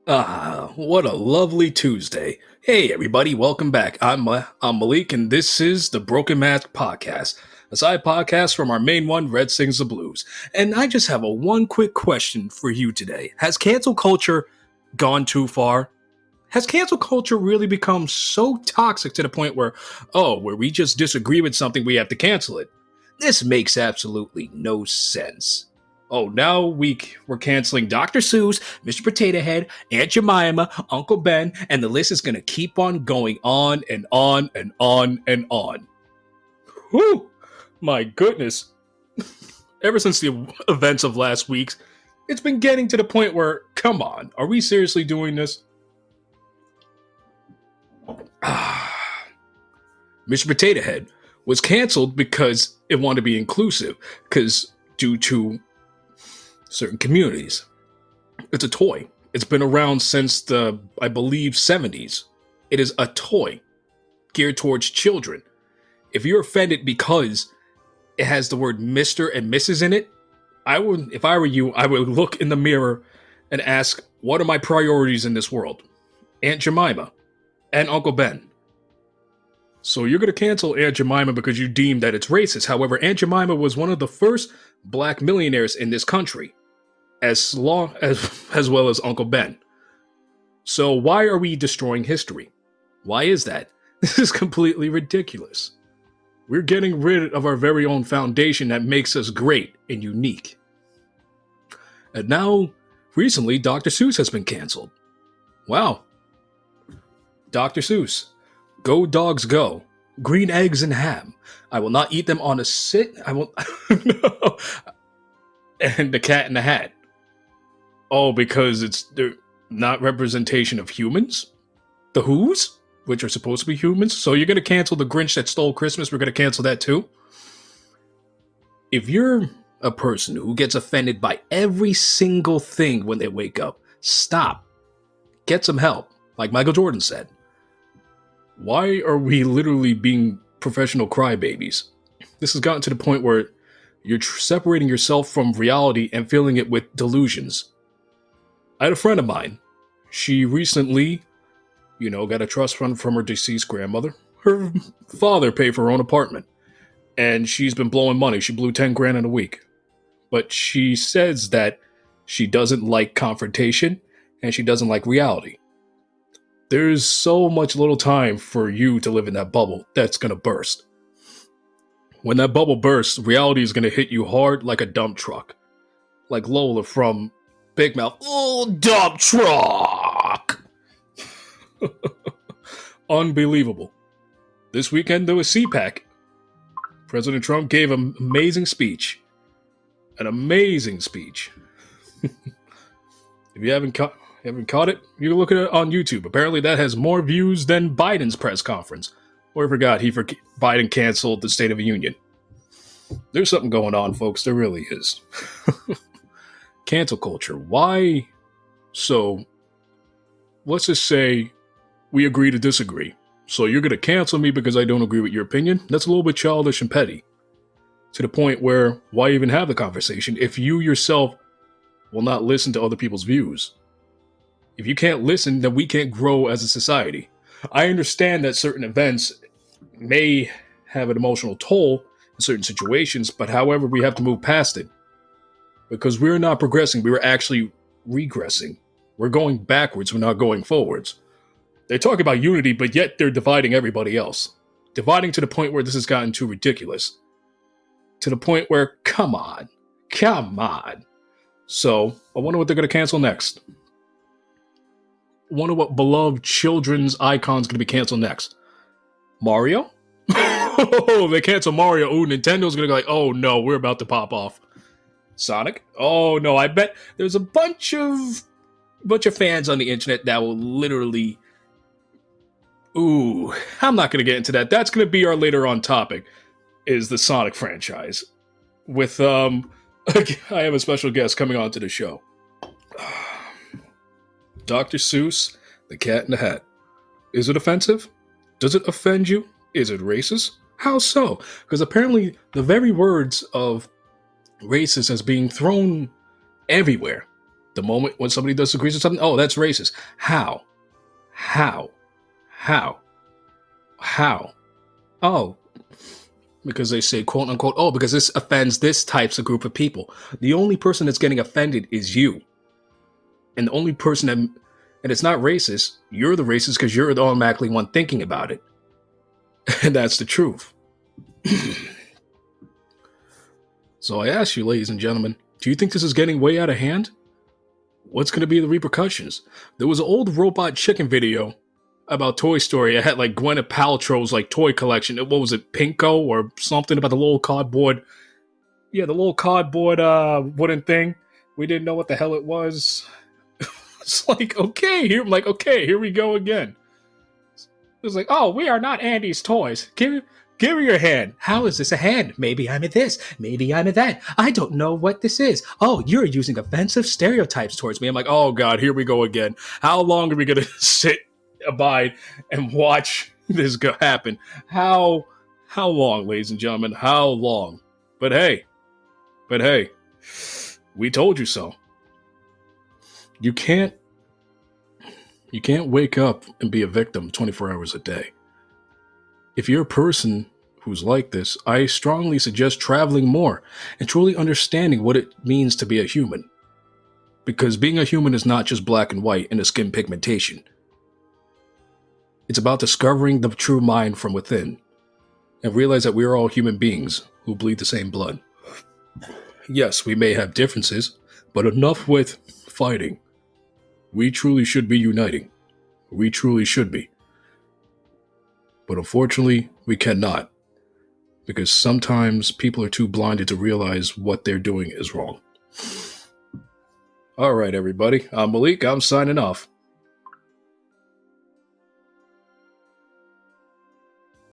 What a lovely Tuesday. Hey, everybody, welcome back. I'm Malik, and this is the Broken Mask Podcast, a side podcast from our main one, Red Sings the Blues. And I just have a one quick question for you today. Has cancel culture gone too far? Has cancel culture really become so toxic to the point where we just disagree with something, we have to cancel it? This makes absolutely no sense. Oh, now we're canceling Dr. Seuss, Mr. Potato Head, Aunt Jemima, Uncle Ben, and the list is gonna keep on going on and on and on and on. Whew! My goodness. Ever since the events of last week's, it's been getting to the point where, come on, are we seriously doing this? Mr. Potato Head was canceled because it wanted to be inclusive, because due to certain communities. It's a toy. It's been around since the, I believe, 70s. It is a toy geared towards children. If you're offended because it has the word Mr. and Mrs. in it, if I were you, I would look in the mirror and ask, what are my priorities in this world? Aunt Jemima and Uncle Ben. So you're going to cancel Aunt Jemima because you deem that it's racist. However, Aunt Jemima was one of the first black millionaires in this country, as well as Uncle Ben. So why are we destroying history? Why is that? This is completely ridiculous. We're getting rid of our very own foundation that makes us great and unique. And now, recently, Dr. Seuss has been canceled. Wow. Dr. Seuss. Go dogs go. Green eggs and ham. I will not eat them on a sit. I will. No. And the Cat in the Hat. Oh, because they're not representation of humans? The Who's? Which are supposed to be humans? So you're going to cancel the Grinch that stole Christmas? We're going to cancel that too? If you're a person who gets offended by every single thing when they wake up, stop. Get some help. Like Michael Jordan said. Why are we literally being professional crybabies? This has gotten to the point where you're separating yourself from reality and filling it with delusions. I had a friend of mine. She recently, got a trust fund from her deceased grandmother. Her father paid for her own apartment. And she's been blowing money. She blew 10 grand in a week. But she says that she doesn't like confrontation and she doesn't like reality. There's so much little time for you to live in that bubble that's going to burst. When that bubble bursts, reality is going to hit you hard like a dump truck. Like Lola from Big Mouth. Oh, dump truck! Unbelievable. This weekend there was CPAC. President Trump gave an amazing speech. An amazing speech. If you haven't caught it, you can look at it on YouTube. Apparently that has more views than Biden's press conference. Or I forgot, Biden canceled the State of the Union. There's something going on, folks. There really is. Cancel culture. Why? So, let's just say we agree to disagree. So you're going to cancel me because I don't agree with your opinion? That's a little bit childish and petty. To the point where, why even have the conversation if you yourself will not listen to other people's views? If you can't listen, then we can't grow as a society. I understand that certain events may have an emotional toll in certain situations, but however, we have to move past it. Because we're not progressing, we're actually regressing. We're going backwards, we're not going forwards. They talk about unity, but yet they're dividing everybody else. Dividing to the point where this has gotten too ridiculous. To the point where, come on. So, I wonder what they're going to cancel next. Wonder what beloved children's icon's going to be canceled next. Mario? Oh, they cancel Mario. Ooh, Nintendo's going to go like, oh no, we're about to pop off. Sonic? Oh no, I bet there's a bunch of fans on the internet that will literally... Ooh, I'm not going to get into that. That's going to be our later on topic, is the Sonic franchise. With, I have a special guest coming on to the show. Dr. Seuss, The Cat in the Hat. Is it offensive? Does it offend you? Is it racist? How so? Because apparently the very words of racist is being thrown everywhere. The moment when somebody disagrees with something, oh, that's racist. How? How? How? How? Oh, because they say, quote unquote, oh, because this offends this types of group of people. The only person that's getting offended is you. And the only person that, and it's not racist, you're the racist because you're the automatically one thinking about it. And that's the truth. So I ask you, ladies and gentlemen, do you think this is getting way out of hand? What's going to be the repercussions? There was an old robot chicken video about Toy Story. It had like Gwyneth Paltrow's like toy collection. What was it, Pinko or something about the little cardboard? Yeah, the little cardboard wooden thing. We didn't know what the hell it was. It's like, okay, here I'm like, okay, here we go again. It was like, oh, we are not Andy's toys. Give me your hand. How is this a hand? Maybe I'm a this. Maybe I'm a that. I don't know what this is. Oh, you're using offensive stereotypes towards me. I'm like, oh God, here we go again. How long are we gonna sit, abide, and watch this happen? How long, ladies and gentlemen? How long? But hey, we told you so. You can't wake up and be a victim 24 hours a day. If you're a person who's like this, I strongly suggest traveling more and truly understanding what it means to be a human. Because being a human is not just black and white and a skin pigmentation. It's about discovering the true mind from within and realize that we are all human beings who bleed the same blood. Yes, we may have differences, but enough with fighting. We truly should be uniting. We truly should be. But unfortunately, we cannot. Because sometimes people are too blinded to realize what they're doing is wrong. All right, everybody. I'm Malik. I'm signing off.